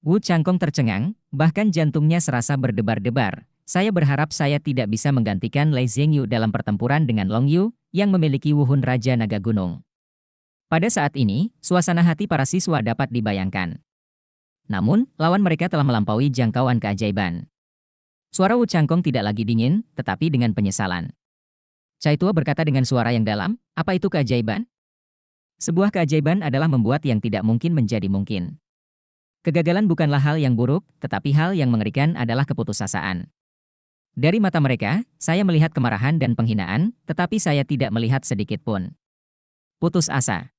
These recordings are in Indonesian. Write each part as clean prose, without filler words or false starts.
Wu Changkong tercengang, bahkan jantungnya serasa berdebar-debar. Saya berharap saya tidak bisa menggantikan Lei Zhengyu dalam pertempuran dengan Long Yu, yang memiliki Wuhun Raja Naga Gunung. Pada saat ini, suasana hati para siswa dapat dibayangkan. Namun, lawan mereka telah melampaui jangkauan keajaiban. Suara Wu Changkong tidak lagi dingin, tetapi dengan penyesalan. Cai Tua berkata dengan suara yang dalam, apa itu keajaiban? Sebuah keajaiban adalah membuat yang tidak mungkin menjadi mungkin. Kegagalan bukanlah hal yang buruk, tetapi hal yang mengerikan adalah keputusasaan. Dari mata mereka, saya melihat kemarahan dan penghinaan, tetapi saya tidak melihat sedikit pun putus asa.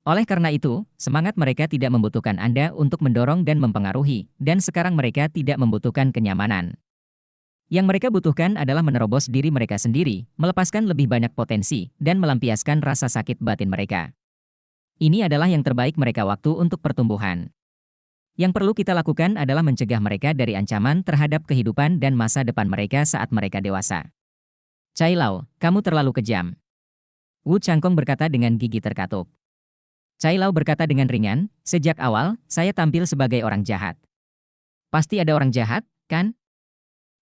Oleh karena itu, semangat mereka tidak membutuhkan Anda untuk mendorong dan mempengaruhi, dan sekarang mereka tidak membutuhkan kenyamanan. Yang mereka butuhkan adalah menerobos diri mereka sendiri, melepaskan lebih banyak potensi, dan melampiaskan rasa sakit batin mereka. Ini adalah yang terbaik mereka waktu untuk pertumbuhan. Yang perlu kita lakukan adalah mencegah mereka dari ancaman terhadap kehidupan dan masa depan mereka saat mereka dewasa. Cai Lao, kamu terlalu kejam. Wu Changkong berkata dengan gigi terkatup. Cai Lao berkata dengan ringan, sejak awal, saya tampil sebagai orang jahat. Pasti ada orang jahat, kan?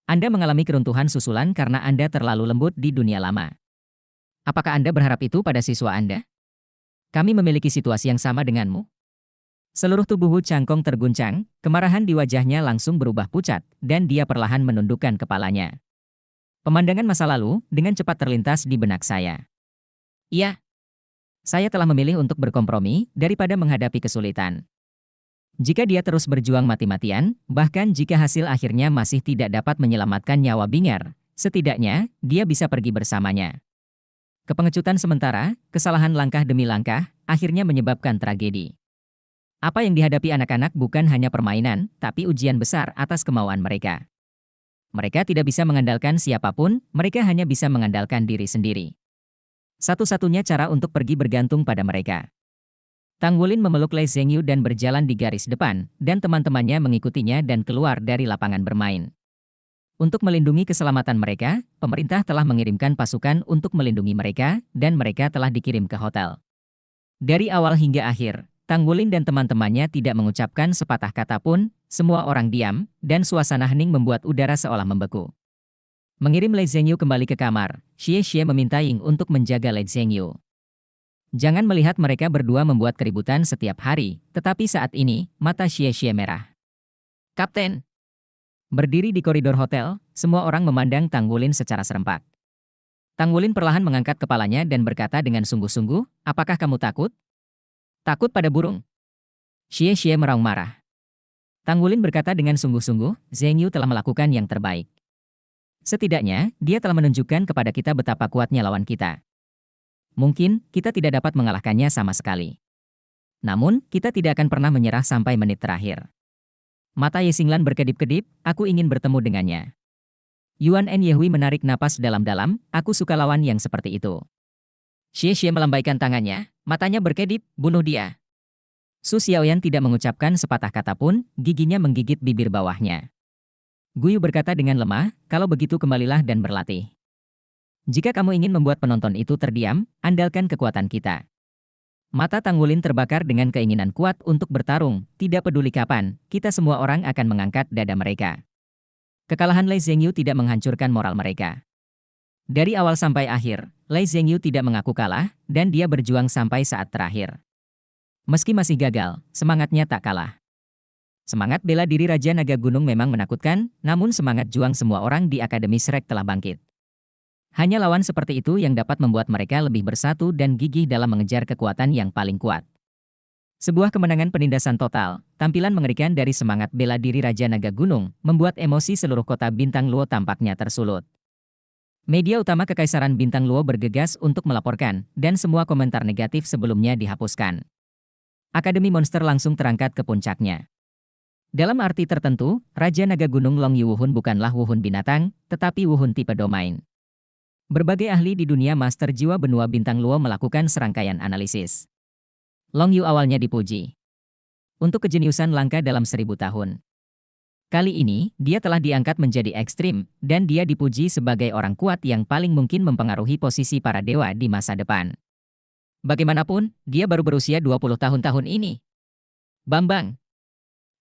Anda mengalami keruntuhan susulan karena Anda terlalu lembut di dunia lama. Apakah Anda berharap itu pada siswa Anda? Kami memiliki situasi yang sama denganmu. Seluruh tubuh Wu Changkong terguncang, kemarahan di wajahnya langsung berubah pucat, dan dia perlahan menundukkan kepalanya. Pemandangan masa lalu, dengan cepat terlintas di benak saya. Iya. Saya telah memilih untuk berkompromi, daripada menghadapi kesulitan. Jika dia terus berjuang mati-matian, bahkan jika hasil akhirnya masih tidak dapat menyelamatkan nyawa Bingar, setidaknya, dia bisa pergi bersamanya. Kepengecutan sementara, kesalahan langkah demi langkah, akhirnya menyebabkan tragedi. Apa yang dihadapi anak-anak bukan hanya permainan, tapi ujian besar atas kemauan mereka. Mereka tidak bisa mengandalkan siapapun, mereka hanya bisa mengandalkan diri sendiri. Satu-satunya cara untuk pergi bergantung pada mereka. Tang Wulin memeluk Lei Zhengyu dan berjalan di garis depan, dan teman-temannya mengikutinya dan keluar dari lapangan bermain. Untuk melindungi keselamatan mereka, pemerintah telah mengirimkan pasukan untuk melindungi mereka, dan mereka telah dikirim ke hotel. Dari awal hingga akhir, Tang Wulin dan teman-temannya tidak mengucapkan sepatah kata pun, semua orang diam, dan suasana hening membuat udara seolah membeku. Mengirim Lei Zhengyu kembali ke kamar, Xie Xie meminta Ying untuk menjaga Lei Zhengyu. Jangan melihat mereka berdua membuat keributan setiap hari, tetapi saat ini, mata Xie Xie merah. Kapten! Berdiri di koridor hotel, semua orang memandang Tang Wulin secara serempak. Tang Wulin perlahan mengangkat kepalanya dan berkata dengan sungguh-sungguh, apakah kamu takut? Takut pada burung? Xie Xie meraung marah. Tang Wulin berkata dengan sungguh-sungguh, Zhengyu telah melakukan yang terbaik. Setidaknya, dia telah menunjukkan kepada kita betapa kuatnya lawan kita. Mungkin, kita tidak dapat mengalahkannya sama sekali. Namun, kita tidak akan pernah menyerah sampai menit terakhir. Mata Ye Xinglan berkedip-kedip, aku ingin bertemu dengannya. Yuan En Yehui menarik napas dalam-dalam, aku suka lawan yang seperti itu. Xie Xie melambaikan tangannya, matanya berkedip, bunuh dia. Su Xiaoyan tidak mengucapkan sepatah kata pun, giginya menggigit bibir bawahnya. Guyu berkata dengan lemah, kalau begitu kembalilah dan berlatih. Jika kamu ingin membuat penonton itu terdiam, andalkan kekuatan kita. Mata Tang Wulin terbakar dengan keinginan kuat untuk bertarung, tidak peduli kapan, kita semua orang akan mengangkat dada mereka. Kekalahan Lei Zhengyu tidak menghancurkan moral mereka. Dari awal sampai akhir, Lei Zhengyu tidak mengaku kalah, dan dia berjuang sampai saat terakhir. Meski masih gagal, semangatnya tak kalah. Semangat bela diri Raja Naga Gunung memang menakutkan, namun semangat juang semua orang di Akademi Shrek telah bangkit. Hanya lawan seperti itu yang dapat membuat mereka lebih bersatu dan gigih dalam mengejar kekuatan yang paling kuat. Sebuah kemenangan penindasan total, tampilan mengerikan dari semangat bela diri Raja Naga Gunung, membuat emosi seluruh kota Bintang Luo tampaknya tersulut. Media utama Kekaisaran Bintang Luo bergegas untuk melaporkan, dan semua komentar negatif sebelumnya dihapuskan. Akademi Monster langsung terangkat ke puncaknya. Dalam arti tertentu, Raja Naga Gunung Long Yu Wuhun bukanlah Wuhun binatang, tetapi Wuhun tipe domain. Berbagai ahli di dunia master jiwa benua Bintang Luo melakukan serangkaian analisis. Long Yu awalnya dipuji untuk kejeniusan langka dalam 1000 tahun. Kali ini, dia telah diangkat menjadi ekstrim, dan dia dipuji sebagai orang kuat yang paling mungkin mempengaruhi posisi para dewa di masa depan. Bagaimanapun, dia baru berusia 20 tahun ini. Bambang.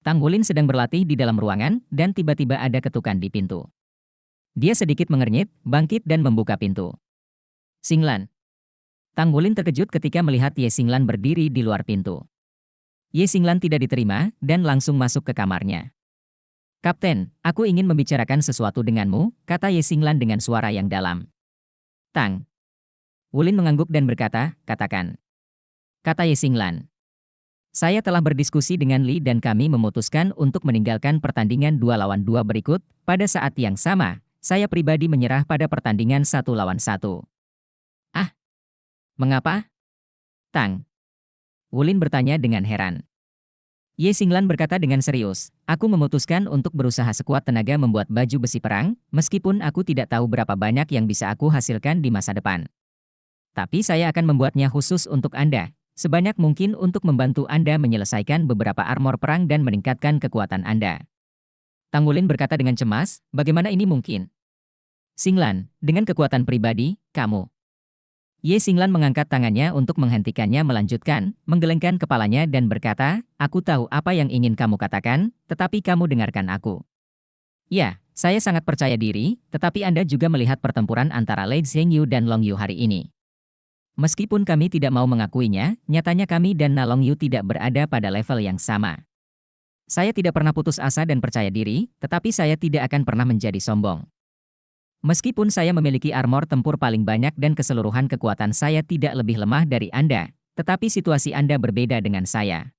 Tang Wulin sedang berlatih di dalam ruangan dan tiba-tiba ada ketukan di pintu. Dia sedikit mengernyit, bangkit dan membuka pintu. Xinglan. Tang Wulin terkejut ketika melihat Ye Xinglan berdiri di luar pintu. Ye Xinglan tidak diterima dan langsung masuk ke kamarnya. "Kapten, aku ingin membicarakan sesuatu denganmu," kata Ye Xinglan dengan suara yang dalam. "Tang." Wulin mengangguk dan berkata, "Katakan," kata Ye Xinglan. "Saya telah berdiskusi dengan Li dan kami memutuskan untuk meninggalkan pertandingan 2 lawan 2 berikut. Pada saat yang sama, saya pribadi menyerah pada pertandingan 1 lawan 1. "Ah, mengapa, Tang?" Wulin bertanya dengan heran. Ye Xinglan berkata dengan serius, "Aku memutuskan untuk berusaha sekuat tenaga membuat baju besi perang, meskipun aku tidak tahu berapa banyak yang bisa aku hasilkan di masa depan. Tapi saya akan membuatnya khusus untuk Anda, sebanyak mungkin untuk membantu Anda menyelesaikan beberapa armor perang dan meningkatkan kekuatan Anda." Tang Wulin berkata dengan cemas, "Bagaimana ini mungkin? Xinglan, dengan kekuatan pribadi, kamu..." Ye Xinglan mengangkat tangannya untuk menghentikannya melanjutkan, menggelengkan kepalanya dan berkata, "Aku tahu apa yang ingin kamu katakan, tetapi kamu dengarkan aku. Ya, saya sangat percaya diri, tetapi Anda juga melihat pertempuran antara Lei Zhengyu dan Long Yu hari ini. Meskipun kami tidak mau mengakuinya, nyatanya kami dan Na Long Yu tidak berada pada level yang sama. Saya tidak pernah putus asa dan percaya diri, tetapi saya tidak akan pernah menjadi sombong. Meskipun saya memiliki armor tempur paling banyak dan keseluruhan kekuatan saya tidak lebih lemah dari Anda, tetapi situasi Anda berbeda dengan saya.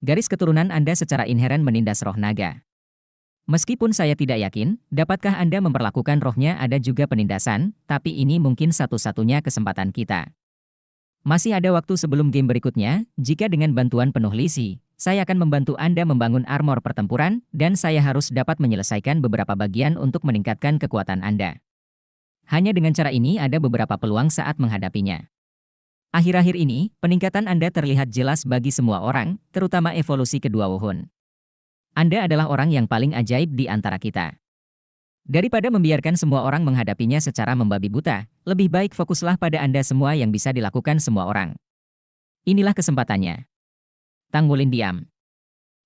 Garis keturunan Anda secara inheren menindas roh naga. Meskipun saya tidak yakin, dapatkah Anda memperlakukan rohnya ada juga penindasan, tapi ini mungkin satu-satunya kesempatan kita. Masih ada waktu sebelum game berikutnya, jika dengan bantuan penuh Lisi, saya akan membantu Anda membangun armor pertempuran, dan saya harus dapat menyelesaikan beberapa bagian untuk meningkatkan kekuatan Anda. Hanya dengan cara ini ada beberapa peluang saat menghadapinya. Akhir-akhir ini, peningkatan Anda terlihat jelas bagi semua orang, terutama evolusi kedua Wuhun. Anda adalah orang yang paling ajaib di antara kita. Daripada membiarkan semua orang menghadapinya secara membabi buta, lebih baik fokuslah pada Anda semua yang bisa dilakukan semua orang. Inilah kesempatannya." Tang Wulin diam.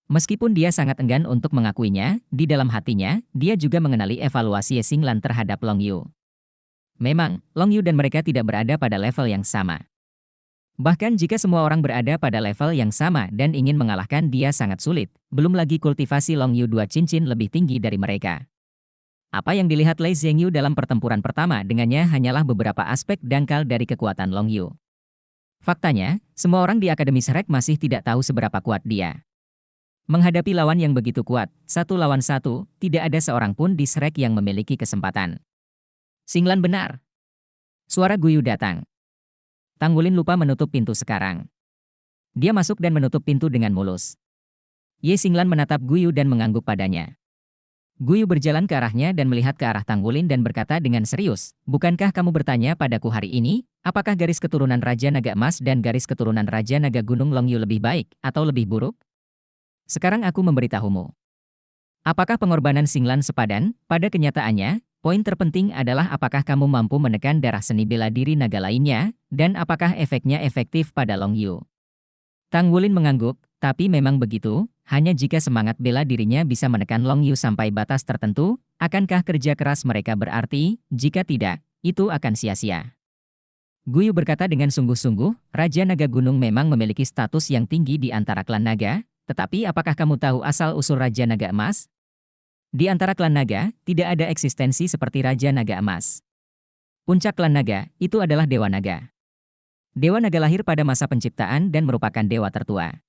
Meskipun dia sangat enggan untuk mengakuinya, di dalam hatinya, dia juga mengenali evaluasi Ye Xinglan terhadap Long Yu. Memang, Long Yu dan mereka tidak berada pada level yang sama. Bahkan jika semua orang berada pada level yang sama dan ingin mengalahkan dia sangat sulit, belum lagi kultivasi Long Yu 2 cincin lebih tinggi dari mereka. Apa yang dilihat Lei Zhengyu dalam pertempuran pertama dengannya hanyalah beberapa aspek dangkal dari kekuatan Long Yu. Faktanya, semua orang di Akademi Shrek masih tidak tahu seberapa kuat dia. Menghadapi lawan yang begitu kuat, 1 lawan 1, tidak ada seorang pun di Shrek yang memiliki kesempatan. "Xinglan benar." Suara Guyu datang. Tang Wulin lupa menutup pintu sekarang. Dia masuk dan menutup pintu dengan mulus. Ye Xinglan menatap Guyu dan mengangguk padanya. Guyu berjalan ke arahnya dan melihat ke arah Tang Wulin dan berkata dengan serius, "Bukankah kamu bertanya padaku hari ini, apakah garis keturunan Raja Naga Emas dan garis keturunan Raja Naga Gunung Long Yu lebih baik atau lebih buruk? Sekarang aku memberitahumu. Apakah pengorbanan Xinglan sepadan? Pada kenyataannya, poin terpenting adalah apakah kamu mampu menekan darah seni bela diri naga lainnya, dan apakah efeknya efektif pada Long Yu." Tang Wulin mengangguk, tapi memang begitu, hanya jika semangat bela dirinya bisa menekan Long Yu sampai batas tertentu, akankah kerja keras mereka berarti? Jika tidak, itu akan sia-sia. Guyu berkata dengan sungguh-sungguh, Raja Naga Gunung memang memiliki status yang tinggi di antara klan naga, tetapi apakah kamu tahu asal-usul Raja Naga Emas? Di antara klan naga, tidak ada eksistensi seperti Raja Naga Emas. Puncak klan naga, itu adalah Dewa Naga. Dewa Naga lahir pada masa penciptaan dan merupakan dewa tertua.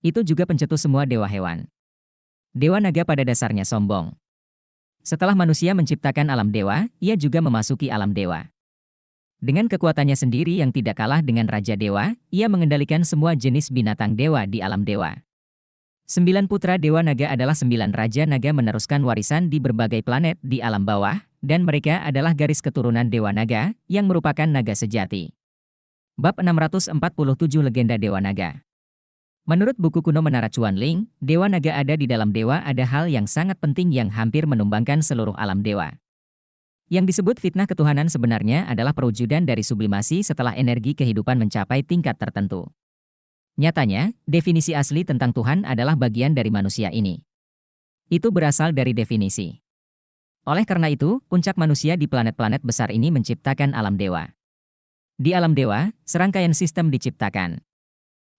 Itu juga pencetus semua dewa hewan. Dewa Naga pada dasarnya sombong. Setelah manusia menciptakan alam dewa, ia juga memasuki alam dewa. Dengan kekuatannya sendiri yang tidak kalah dengan Raja Dewa, ia mengendalikan semua jenis binatang dewa di alam dewa. 9 putra Dewa Naga adalah 9 Raja Naga meneruskan warisan di berbagai planet di alam bawah, dan mereka adalah garis keturunan Dewa Naga, yang merupakan naga sejati. Bab 647 Legenda Dewa Naga. Menurut buku kuno Menara Chuan Ling, Dewa Naga ada di dalam dewa ada hal yang sangat penting yang hampir menumbangkan seluruh alam dewa. Yang disebut fitnah ketuhanan sebenarnya adalah perwujudan dari sublimasi setelah energi kehidupan mencapai tingkat tertentu. Nyatanya, definisi asli tentang Tuhan adalah bagian dari manusia ini. Itu berasal dari definisi. Oleh karena itu, puncak manusia di planet-planet besar ini menciptakan alam dewa. Di alam dewa, serangkaian sistem diciptakan.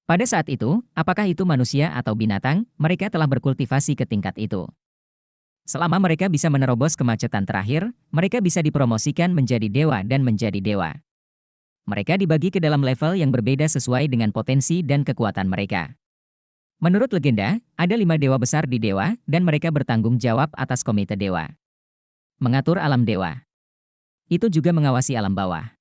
Pada saat itu, apakah itu manusia atau binatang, mereka telah berkultivasi ke tingkat itu. Selama mereka bisa menerobos kemacetan terakhir, mereka bisa dipromosikan menjadi dewa dan menjadi dewa. Mereka dibagi ke dalam level yang berbeda sesuai dengan potensi dan kekuatan mereka. Menurut legenda, ada 5 dewa besar di dewa, dan mereka bertanggung jawab atas komite dewa. Mengatur alam dewa. Itu juga mengawasi alam bawah.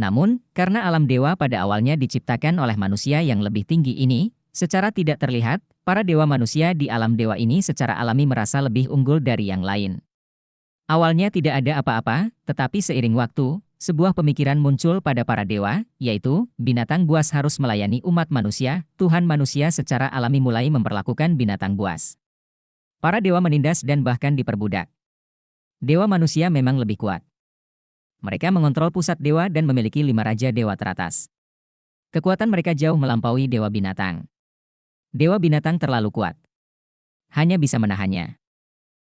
Namun, karena alam dewa pada awalnya diciptakan oleh manusia yang lebih tinggi ini, secara tidak terlihat, para dewa manusia di alam dewa ini secara alami merasa lebih unggul dari yang lain. Awalnya tidak ada apa-apa, tetapi seiring waktu, sebuah pemikiran muncul pada para dewa, yaitu, binatang buas harus melayani umat manusia, Tuhan manusia secara alami mulai memperlakukan binatang buas. Para dewa menindas dan bahkan diperbudak. Dewa manusia memang lebih kuat. Mereka mengontrol pusat dewa dan memiliki 5 raja dewa teratas. Kekuatan mereka jauh melampaui dewa binatang. Dewa binatang terlalu kuat. Hanya bisa menahannya.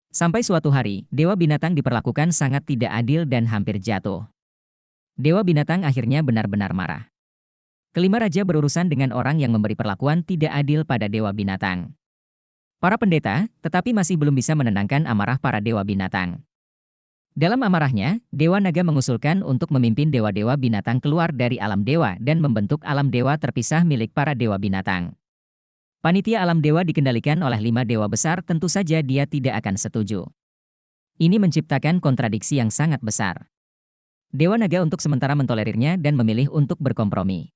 Sampai suatu hari, dewa binatang diperlakukan sangat tidak adil dan hampir jatuh. Dewa binatang akhirnya benar-benar marah. Kelima raja berurusan dengan orang yang memberi perlakuan tidak adil pada dewa binatang. Para pendeta, tetapi masih belum bisa menenangkan amarah para dewa binatang. Dalam amarahnya, Dewa Naga mengusulkan untuk memimpin dewa-dewa binatang keluar dari alam dewa dan membentuk alam dewa terpisah milik para dewa binatang. Panitia alam dewa dikendalikan oleh 5 dewa besar, tentu saja dia tidak akan setuju. Ini menciptakan kontradiksi yang sangat besar. Dewa Naga untuk sementara mentolerirnya dan memilih untuk berkompromi.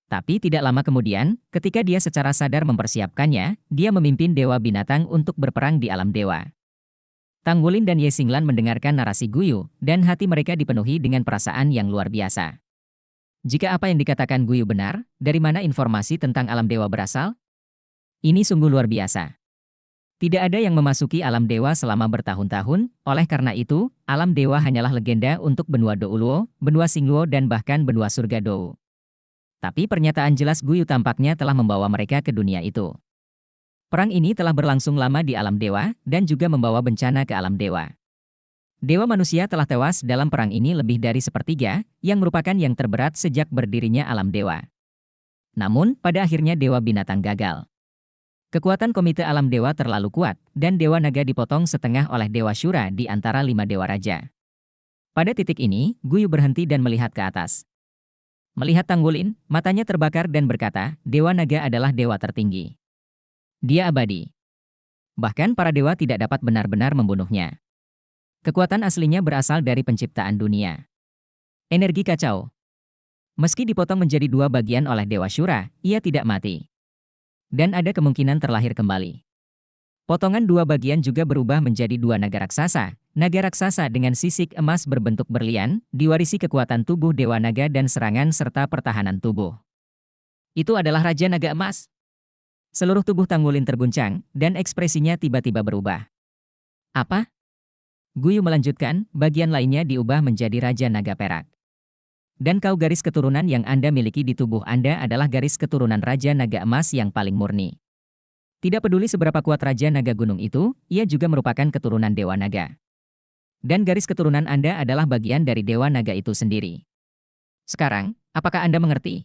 Tapi tidak lama kemudian, ketika dia secara sadar mempersiapkannya, dia memimpin dewa binatang untuk berperang di alam dewa. Tang Wulin dan Ye Xinglan mendengarkan narasi Guyu, dan hati mereka dipenuhi dengan perasaan yang luar biasa. Jika apa yang dikatakan Guyu benar, dari mana informasi tentang alam dewa berasal? Ini sungguh luar biasa. Tidak ada yang memasuki alam dewa selama bertahun-tahun, oleh karena itu, alam dewa hanyalah legenda untuk benua Douluo, benua Xingluo dan bahkan benua surga Dou. Tapi pernyataan jelas Guyu tampaknya telah membawa mereka ke dunia itu. Perang ini telah berlangsung lama di alam dewa, dan juga membawa bencana ke alam dewa. Dewa manusia telah tewas dalam perang ini lebih dari sepertiga, yang merupakan yang terberat sejak berdirinya alam dewa. Namun, pada akhirnya dewa binatang gagal. Kekuatan komite alam dewa terlalu kuat, dan dewa naga dipotong setengah oleh dewa Syura di antara 5 dewa raja. Pada titik ini, Guyu berhenti dan melihat ke atas. Melihat Tang Wulin, matanya terbakar dan berkata, Dewa Naga adalah dewa tertinggi. Dia abadi. Bahkan para dewa tidak dapat benar-benar membunuhnya. Kekuatan aslinya berasal dari penciptaan dunia. Energi kacau. Meski dipotong menjadi 2 bagian oleh Dewa Syura, ia tidak mati. Dan ada kemungkinan terlahir kembali. Potongan 2 bagian juga berubah menjadi 2 naga raksasa. Naga raksasa dengan sisik emas berbentuk berlian, diwarisi kekuatan tubuh Dewa Naga dan serangan serta pertahanan tubuh. Itu adalah Raja Naga Emas. Seluruh tubuh Tang Wulin terguncang, dan ekspresinya tiba-tiba berubah. Apa? Guyu melanjutkan, bagian lainnya diubah menjadi Raja Naga Perak. Dan kau garis keturunan yang Anda miliki di tubuh Anda adalah garis keturunan Raja Naga Emas yang paling murni. Tidak peduli seberapa kuat Raja Naga Gunung itu, ia juga merupakan keturunan Dewa Naga. Dan garis keturunan Anda adalah bagian dari Dewa Naga itu sendiri. Sekarang, apakah Anda mengerti?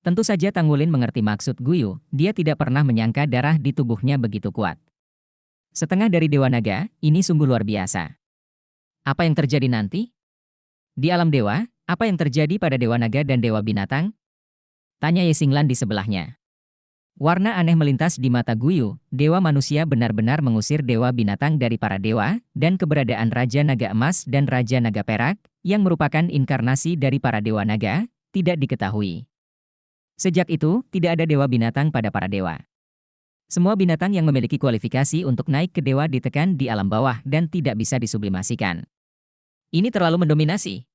Tentu saja Tang Wulin mengerti maksud Guyu, dia tidak pernah menyangka darah di tubuhnya begitu kuat. Setengah dari Dewa Naga, ini sungguh luar biasa. Apa yang terjadi nanti? Di alam dewa, apa yang terjadi pada Dewa Naga dan Dewa Binatang? Tanya Ye Xinglan di sebelahnya. Warna aneh melintas di mata Guyu, Dewa Manusia benar-benar mengusir Dewa Binatang dari para dewa, dan keberadaan Raja Naga Emas dan Raja Naga Perak, yang merupakan inkarnasi dari para Dewa Naga, tidak diketahui. Sejak itu, tidak ada dewa binatang pada para dewa. Semua binatang yang memiliki kualifikasi untuk naik ke dewa ditekan di alam bawah dan tidak bisa disublimasikan. Ini terlalu mendominasi.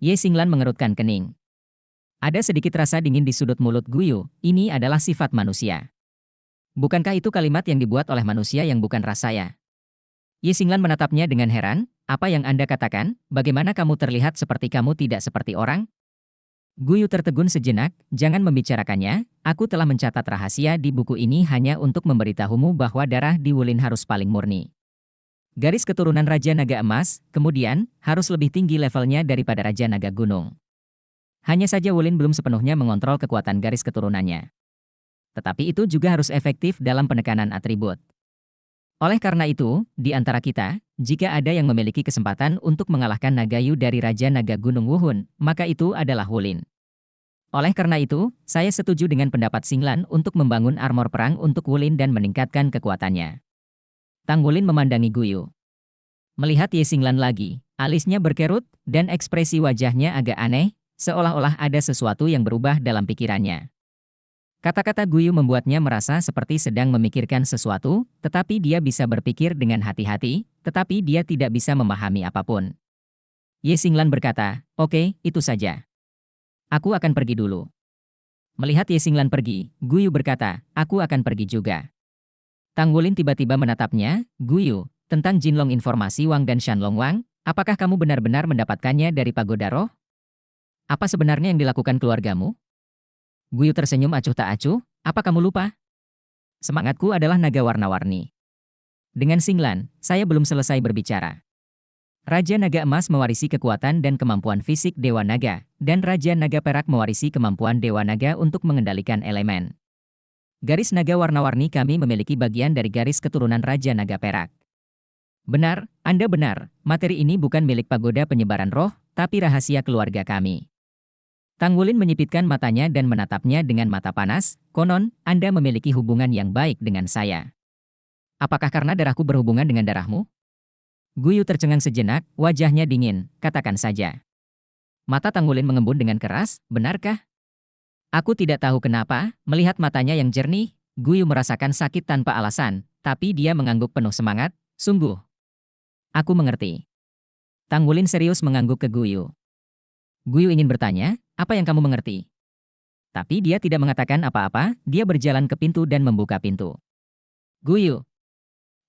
Ye Xinglan mengerutkan kening. Ada sedikit rasa dingin di sudut mulut Guyu, ini adalah sifat manusia. Bukankah itu kalimat yang dibuat oleh manusia yang bukan rasanya? Ye Xinglan menatapnya dengan heran, apa yang Anda katakan, bagaimana kamu terlihat seperti kamu tidak seperti orang? Guyu tertegun sejenak, jangan membicarakannya, aku telah mencatat rahasia di buku ini hanya untuk memberitahumu bahwa darah di Wulin harus paling murni. Garis keturunan Raja Naga Emas, kemudian, harus lebih tinggi levelnya daripada Raja Naga Gunung. Hanya saja Wulin belum sepenuhnya mengontrol kekuatan garis keturunannya. Tetapi itu juga harus efektif dalam penekanan atribut. Oleh karena itu, di antara kita, jika ada yang memiliki kesempatan untuk mengalahkan Nagayu dari Raja Naga Gunung Wuhun, maka itu adalah Wulin. Oleh karena itu, saya setuju dengan pendapat Xinglan untuk membangun armor perang untuk Wulin dan meningkatkan kekuatannya. Tang Wulin memandangi Guyu. Melihat Ye Xinglan lagi, alisnya berkerut, dan ekspresi wajahnya agak aneh, seolah-olah ada sesuatu yang berubah dalam pikirannya. Kata-kata Guyu membuatnya merasa seperti sedang memikirkan sesuatu, tetapi dia bisa berpikir dengan hati-hati, tetapi dia tidak bisa memahami apapun. Ye Xinglan berkata, "Oke, itu saja. Aku akan pergi dulu." Melihat Ye Xinglan pergi, Guyu berkata, "Aku akan pergi juga." Tang Wulin tiba-tiba menatapnya, "Guyu, tentang Jinlong informasi Wang dan Shanlong Wang, apakah kamu benar-benar mendapatkannya dari Pagoda Roh? Apa sebenarnya yang dilakukan keluargamu?" Guyu tersenyum acuh tak acuh, "Apa kamu lupa? Semangatku adalah naga warna-warni." Dengan Xinglan, saya belum selesai berbicara. Raja Naga Emas mewarisi kekuatan dan kemampuan fisik Dewa Naga, dan Raja Naga Perak mewarisi kemampuan Dewa Naga untuk mengendalikan elemen. Garis naga warna-warni kami memiliki bagian dari garis keturunan Raja Naga Perak. Benar, Anda benar, materi ini bukan milik pagoda penyebaran roh, tapi rahasia keluarga kami. Tang Wulin menyipitkan matanya dan menatapnya dengan mata panas, "Konon, Anda memiliki hubungan yang baik dengan saya. Apakah karena darahku berhubungan dengan darahmu?" Guyu tercengang sejenak, wajahnya dingin, "Katakan saja." Mata Tang Wulin mengembun dengan keras, "Benarkah?" Aku tidak tahu kenapa, melihat matanya yang jernih, Guyu merasakan sakit tanpa alasan, tapi dia mengangguk penuh semangat, "Sungguh. Aku mengerti." Tang Wulin serius mengangguk ke Guyu. Guyu ingin bertanya, "Apa yang kamu mengerti?" Tapi dia tidak mengatakan apa-apa, dia berjalan ke pintu dan membuka pintu. "Guyu."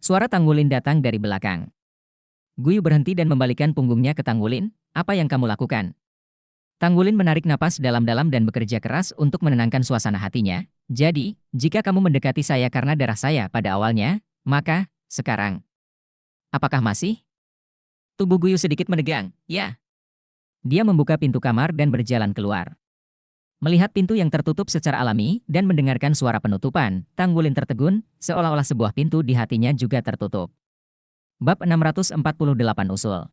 Suara Tang Wulin datang dari belakang. Guyu berhenti dan membalikkan punggungnya ke Tang Wulin, "Apa yang kamu lakukan?" Tang Wulin menarik napas dalam-dalam dan bekerja keras untuk menenangkan suasana hatinya. "Jadi, jika kamu mendekati saya karena darah saya pada awalnya, maka, sekarang. Apakah masih?" Tubuh Guyu sedikit menegang, "Ya." Dia membuka pintu kamar dan berjalan keluar. Melihat pintu yang tertutup secara alami dan mendengarkan suara penutupan, Tang Wulin tertegun, seolah-olah sebuah pintu di hatinya juga tertutup. Bab 648 Usul.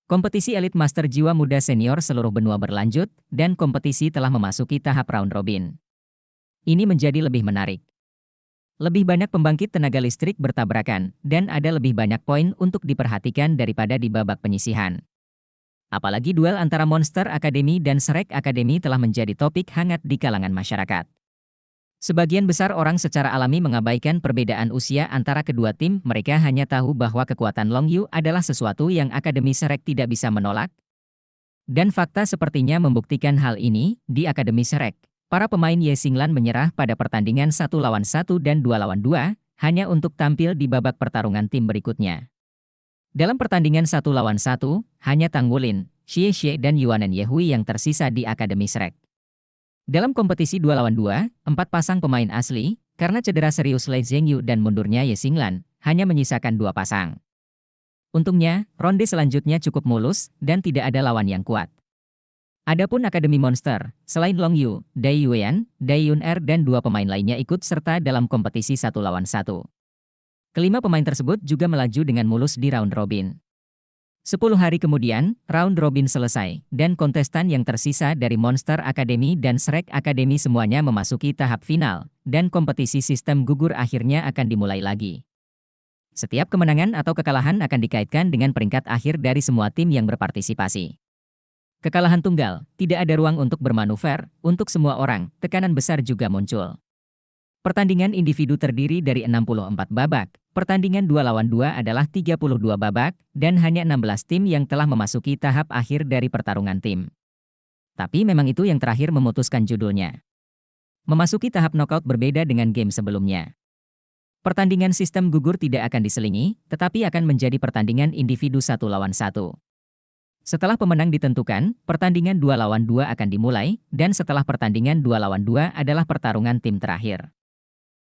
Kompetisi elit Master Jiwa Muda Senior seluruh benua berlanjut, dan kompetisi telah memasuki tahap round robin. Ini menjadi lebih menarik. Lebih banyak pembangkit tenaga listrik bertabrakan, dan ada lebih banyak poin untuk diperhatikan daripada di babak penyisihan. Apalagi duel antara Monster Academy dan Shrek Academy telah menjadi topik hangat di kalangan masyarakat. Sebagian besar orang secara alami mengabaikan perbedaan usia antara kedua tim, mereka hanya tahu bahwa kekuatan Long Yu adalah sesuatu yang Akademi Shrek tidak bisa menolak. Dan fakta sepertinya membuktikan hal ini, di Akademi Shrek. Para pemain Ye Xinglan menyerah pada pertandingan 1 lawan 1 dan 2 lawan 2, hanya untuk tampil di babak pertarungan tim berikutnya. Dalam pertandingan 1 lawan 1, hanya Tang Wulin, Xie Xie dan Yuanen Yehui yang tersisa di Akademi Shrek. Dalam kompetisi 2 lawan 2, 4 pasang pemain asli, karena cedera serius Lei Zhengyu dan mundurnya Ye Xinglan, hanya menyisakan 2 pasang. Untungnya, ronde selanjutnya cukup mulus, dan tidak ada lawan yang kuat. Adapun Akademi Monster, selain Long Yu, Dai Yuan, Dai Yun Er dan 2 pemain lainnya ikut serta dalam kompetisi 1 lawan 1. Kelima pemain tersebut juga melaju dengan mulus di round robin. 10 hari kemudian, round robin selesai, dan kontestan yang tersisa dari Monster Academy dan Shrek Academy semuanya memasuki tahap final, dan kompetisi sistem gugur akhirnya akan dimulai lagi. Setiap kemenangan atau kekalahan akan dikaitkan dengan peringkat akhir dari semua tim yang berpartisipasi. Kekalahan tunggal, tidak ada ruang untuk bermanuver, untuk semua orang, tekanan besar juga muncul. Pertandingan individu terdiri dari 64 babak, pertandingan 2 lawan 2 adalah 32 babak, dan hanya 16 tim yang telah memasuki tahap akhir dari pertarungan tim. Tapi memang itu yang terakhir memutuskan judulnya. Memasuki tahap knockout berbeda dengan game sebelumnya. Pertandingan sistem gugur tidak akan diselingi, tetapi akan menjadi pertandingan individu 1 lawan 1. Setelah pemenang ditentukan, pertandingan 2 lawan 2 akan dimulai, dan setelah pertandingan 2 lawan 2 adalah pertarungan tim terakhir.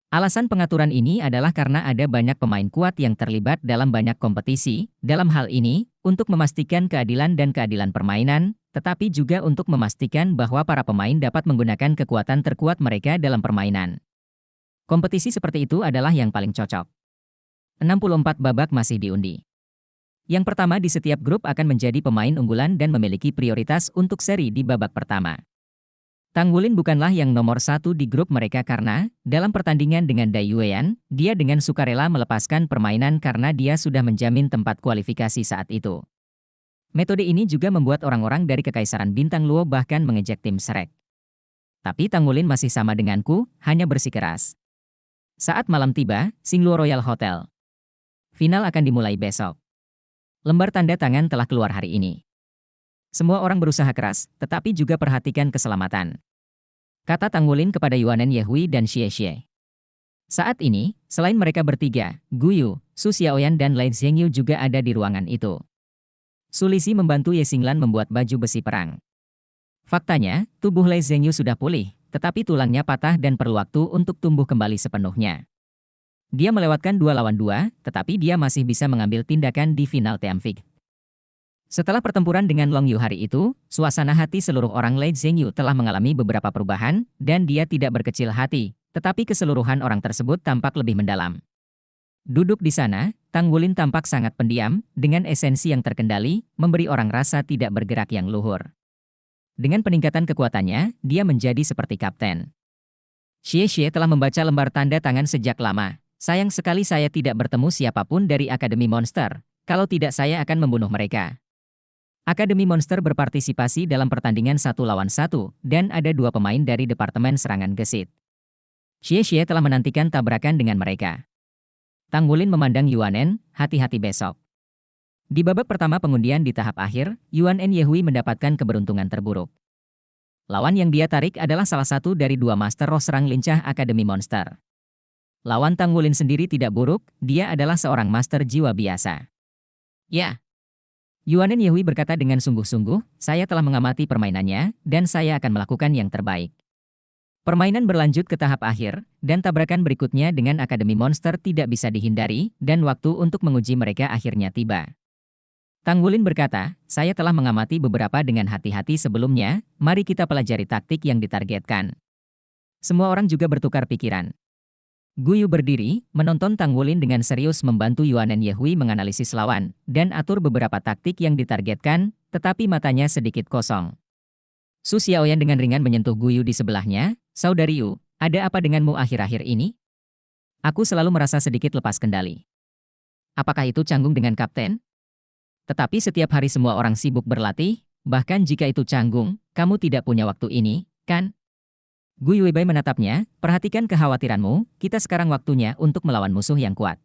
Alasan pengaturan ini adalah karena ada banyak pemain kuat yang terlibat dalam banyak kompetisi, dalam hal ini, untuk memastikan keadilan dan keadilan permainan, tetapi juga untuk memastikan bahwa para pemain dapat menggunakan kekuatan terkuat mereka dalam permainan. Kompetisi seperti itu adalah yang paling cocok. 64 babak masih diundi. Yang pertama di setiap grup akan menjadi pemain unggulan dan memiliki prioritas untuk seri di babak pertama. Tang Wulin bukanlah yang nomor satu di grup mereka karena, dalam pertandingan dengan Dai Yueyan, dia dengan sukarela melepaskan permainan karena dia sudah menjamin tempat kualifikasi saat itu. Metode ini juga membuat orang-orang dari Kekaisaran Bintang Luo bahkan mengejek tim Shrek. Tapi Tang Wulin masih sama denganku, hanya bersikeras. Saat malam tiba, Xingluo Royal Hotel. Final akan dimulai besok. Lembar tanda tangan telah keluar hari ini. Semua orang berusaha keras, tetapi juga perhatikan keselamatan. Kata Tang Wulin kepada Yuanen Yehui dan Xie Xie. Saat ini, selain mereka bertiga, Gu Yu, Su Xiaoyan dan Lai Zhengyu juga ada di ruangan itu. Su Lixi membantu Ye Xinglan membuat baju besi perang. Faktanya, tubuh Lai Zhengyu sudah pulih, tetapi tulangnya patah dan perlu waktu untuk tumbuh kembali sepenuhnya. Dia melewatkan 2 lawan 2, tetapi dia masih bisa mengambil tindakan di final Tianfig. Setelah pertempuran dengan Long Yu hari itu, suasana hati seluruh orang Lai Zhengyu telah mengalami beberapa perubahan, dan dia tidak berkecil hati, tetapi keseluruhan orang tersebut tampak lebih mendalam. Duduk di sana, Tang Wulin tampak sangat pendiam, dengan esensi yang terkendali, memberi orang rasa tidak bergerak yang luhur. Dengan peningkatan kekuatannya, dia menjadi seperti kapten. Xie Xie telah membaca lembar tanda tangan sejak lama. Sayang sekali saya tidak bertemu siapapun dari Akademi Monster, kalau tidak saya akan membunuh mereka. Akademi Monster berpartisipasi dalam pertandingan 1 lawan 1, dan ada 2 pemain dari Departemen Serangan Gesit. Xie Xie telah menantikan tabrakan dengan mereka. Tang Wulin memandang Yuanen, hati-hati besok. Di babak pertama pengundian di tahap akhir, Yuanen Yehui mendapatkan keberuntungan terburuk. Lawan yang dia tarik adalah salah satu dari 2 Master Roh Serang Lincah Akademi Monster. Lawan Tang Wulin sendiri tidak buruk, dia adalah seorang Master Jiwa biasa. Ya. Yuanen Yehui berkata dengan sungguh-sungguh, saya telah mengamati permainannya, dan saya akan melakukan yang terbaik. Permainan berlanjut ke tahap akhir, dan tabrakan berikutnya dengan Akademi Monster tidak bisa dihindari, dan waktu untuk menguji mereka akhirnya tiba. Tang Wulin berkata, saya telah mengamati beberapa dengan hati-hati sebelumnya, mari kita pelajari taktik yang ditargetkan. Semua orang juga bertukar pikiran. Gu Yu berdiri, menonton Tang Wulin dengan serius membantu Yuanen Yehui menganalisis lawan, dan atur beberapa taktik yang ditargetkan, tetapi matanya sedikit kosong. Su Xiaoyan dengan ringan menyentuh Gu Yu di sebelahnya, saudari Yu, ada apa denganmu akhir-akhir ini? Aku selalu merasa sedikit lepas kendali. Apakah itu canggung dengan kapten? Tetapi setiap hari semua orang sibuk berlatih, bahkan jika itu canggung, kamu tidak punya waktu ini, kan? Gu Yuebei menatapnya, perhatikan kekhawatiranmu, kita sekarang waktunya untuk melawan musuh yang kuat.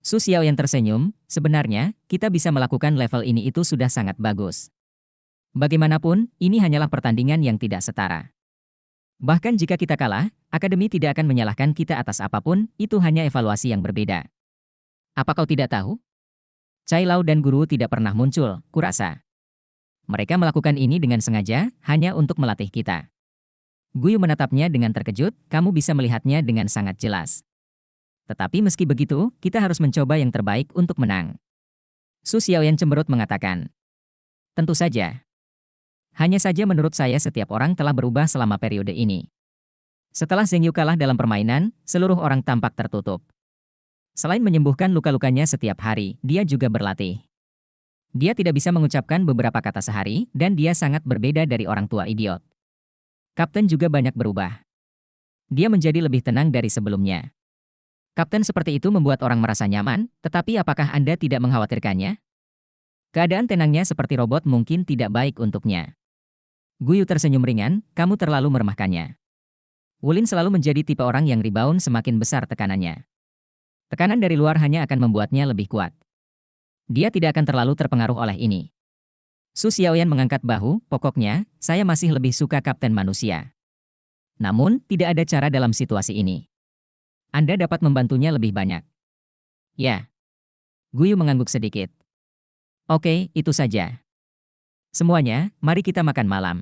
Su Xiaoyan tersenyum, sebenarnya, kita bisa melakukan level ini itu sudah sangat bagus. Bagaimanapun, ini hanyalah pertandingan yang tidak setara. Bahkan jika kita kalah, Akademi tidak akan menyalahkan kita atas apapun, itu hanya evaluasi yang berbeda. Apa kau tidak tahu? Cai Lao dan Guru tidak pernah muncul, kurasa. Mereka melakukan ini dengan sengaja, hanya untuk melatih kita. Gu Yu menatapnya dengan terkejut, kamu bisa melihatnya dengan sangat jelas. Tetapi meski begitu, kita harus mencoba yang terbaik untuk menang. Su Xiaoyan cemberut mengatakan. Tentu saja. Hanya saja menurut saya setiap orang telah berubah selama periode ini. Setelah Zheng Yu kalah dalam permainan, seluruh orang tampak tertutup. Selain menyembuhkan luka-lukanya setiap hari, dia juga berlatih. Dia tidak bisa mengucapkan beberapa kata sehari, dan dia sangat berbeda dari orang tua idiot. Kapten juga banyak berubah. Dia menjadi lebih tenang dari sebelumnya. Kapten seperti itu membuat orang merasa nyaman, tetapi apakah Anda tidak mengkhawatirkannya? Keadaan tenangnya seperti robot mungkin tidak baik untuknya. Gu Yu tersenyum ringan, kamu terlalu meremehkannya. Wulin selalu menjadi tipe orang yang rebound semakin besar tekanannya. Tekanan dari luar hanya akan membuatnya lebih kuat. Dia tidak akan terlalu terpengaruh oleh ini. Su Xiaoyan mengangkat bahu, pokoknya, saya masih lebih suka kapten manusia. Namun, tidak ada cara dalam situasi ini. Anda dapat membantunya lebih banyak. Ya. Gu Yu mengangguk sedikit. Oke, itu saja. Semuanya, mari kita makan malam.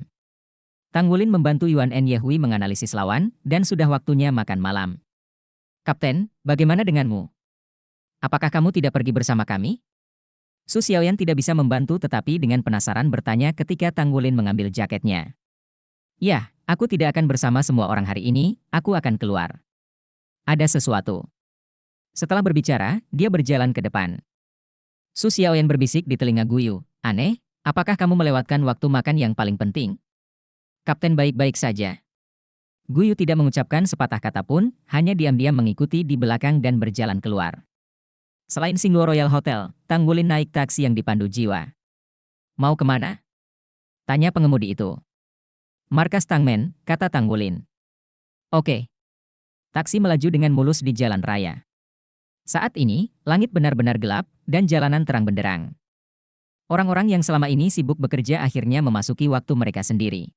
Tang Wulin membantu Yuan En Yehui menganalisis lawan, dan sudah waktunya makan malam. Kapten, bagaimana denganmu? Apakah kamu tidak pergi bersama kami? Su Xiaoyan tidak bisa membantu tetapi dengan penasaran bertanya ketika Tang Wulin mengambil jaketnya. Ya, aku tidak akan bersama semua orang hari ini, aku akan keluar. Ada sesuatu. Setelah berbicara, dia berjalan ke depan. Su Xiaoyan berbisik di telinga Guyu, aneh, apakah kamu melewatkan waktu makan yang paling penting? Kapten baik-baik saja. Guyu tidak mengucapkan sepatah kata pun, hanya diam-diam mengikuti di belakang dan berjalan keluar. Selain Singluo Royal Hotel, Tang Wulin naik taksi yang dipandu Jiwa. Mau kemana? Tanya pengemudi itu. Markas Tangmen, kata Tang Wulin. Oke. Taksi melaju dengan mulus di jalan raya. Saat ini, langit benar-benar gelap, dan jalanan terang benderang. Orang-orang yang selama ini sibuk bekerja akhirnya memasuki waktu mereka sendiri.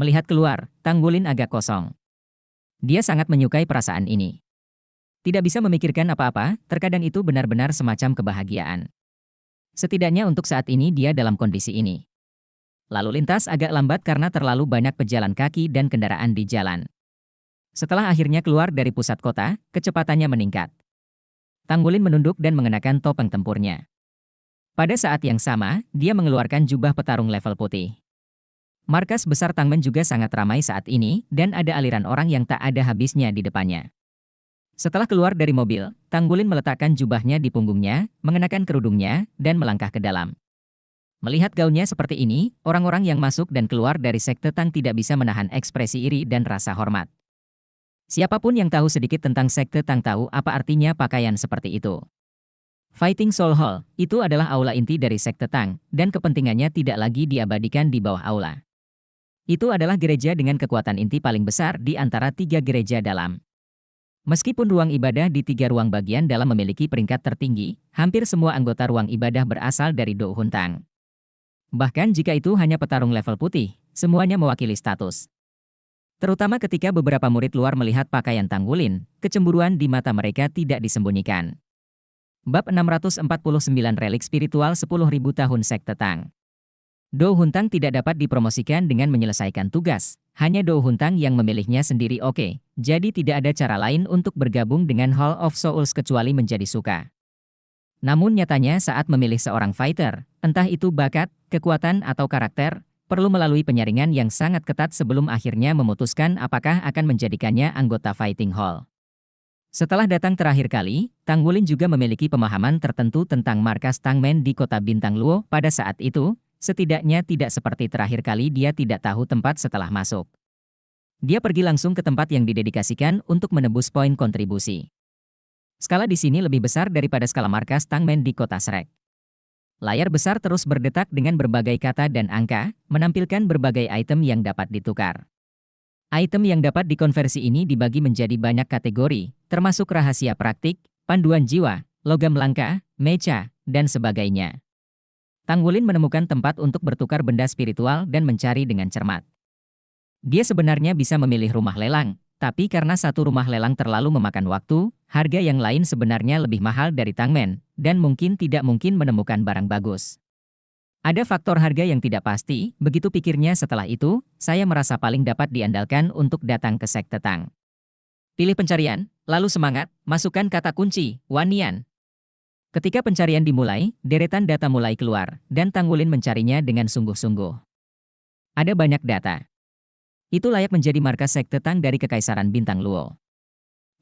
Melihat keluar, Tang Wulin agak kosong. Dia sangat menyukai perasaan ini. Tidak bisa memikirkan apa-apa, terkadang itu benar-benar semacam kebahagiaan. Setidaknya untuk saat ini dia dalam kondisi ini. Lalu lintas agak lambat karena terlalu banyak pejalan kaki dan kendaraan di jalan. Setelah akhirnya keluar dari pusat kota, kecepatannya meningkat. Tang Wulin menunduk dan mengenakan topeng tempurnya. Pada saat yang sama, dia mengeluarkan jubah petarung level putih. Markas besar Tangmen juga sangat ramai saat ini, dan ada aliran orang yang tak ada habisnya di depannya. Setelah keluar dari mobil, Tang Wulin meletakkan jubahnya di punggungnya, mengenakan kerudungnya, dan melangkah ke dalam. Melihat gaunnya seperti ini, orang-orang yang masuk dan keluar dari sekte Tang tidak bisa menahan ekspresi iri dan rasa hormat. Siapapun yang tahu sedikit tentang sekte Tang tahu apa artinya pakaian seperti itu. Fighting Soul Hall, itu adalah aula inti dari sekte Tang, dan kepentingannya tidak lagi diabadikan di bawah aula. Itu adalah gereja dengan kekuatan inti paling besar di antara 3 gereja dalam. Meskipun ruang ibadah di 3 ruang bagian dalam memiliki peringkat tertinggi, hampir semua anggota ruang ibadah berasal dari Do Hun Tang. Bahkan jika itu hanya petarung level putih, semuanya mewakili status. Terutama ketika beberapa murid luar melihat pakaian Tang Wulin, kecemburuan di mata mereka tidak disembunyikan. Bab 649 Relik Spiritual 10.000 Tahun Sekte Tang. Do Hun Tang tidak dapat dipromosikan dengan menyelesaikan tugas, hanya Do Hun Tang yang memilihnya sendiri oke, jadi tidak ada cara lain untuk bergabung dengan Hall of Souls kecuali menjadi suka. Namun nyatanya saat memilih seorang fighter, entah itu bakat, kekuatan atau karakter, perlu melalui penyaringan yang sangat ketat sebelum akhirnya memutuskan apakah akan menjadikannya anggota Fighting Hall. Setelah datang terakhir kali, Tang Wulin juga memiliki pemahaman tertentu tentang markas Tangmen di kota Bintang Luo pada saat itu. Setidaknya tidak seperti terakhir kali dia tidak tahu tempat setelah masuk. Dia pergi langsung ke tempat yang didedikasikan untuk menebus poin kontribusi. Skala di sini lebih besar daripada skala markas Tangmen di kota Shrek. Layar besar terus berdetak dengan berbagai kata dan angka, menampilkan berbagai item yang dapat ditukar. Item yang dapat dikonversi ini dibagi menjadi banyak kategori, termasuk rahasia praktik, panduan jiwa, logam langka, mecha, dan sebagainya. Tang Wulin menemukan tempat untuk bertukar benda spiritual dan mencari dengan cermat. Dia sebenarnya bisa memilih rumah lelang, tapi karena satu rumah lelang terlalu memakan waktu, harga yang lain sebenarnya lebih mahal dari Tangmen, dan mungkin tidak mungkin menemukan barang bagus. Ada faktor harga yang tidak pasti, begitu pikirnya setelah itu, saya merasa paling dapat diandalkan untuk datang ke sekte Tang. Pilih pencarian, lalu semangat, masukkan kata kunci, Wanian. Ketika pencarian dimulai, deretan data mulai keluar, dan Tang Wulin mencarinya dengan sungguh-sungguh. Ada banyak data. Itu layak menjadi markas sekte Tang dari Kekaisaran Bintang Luo.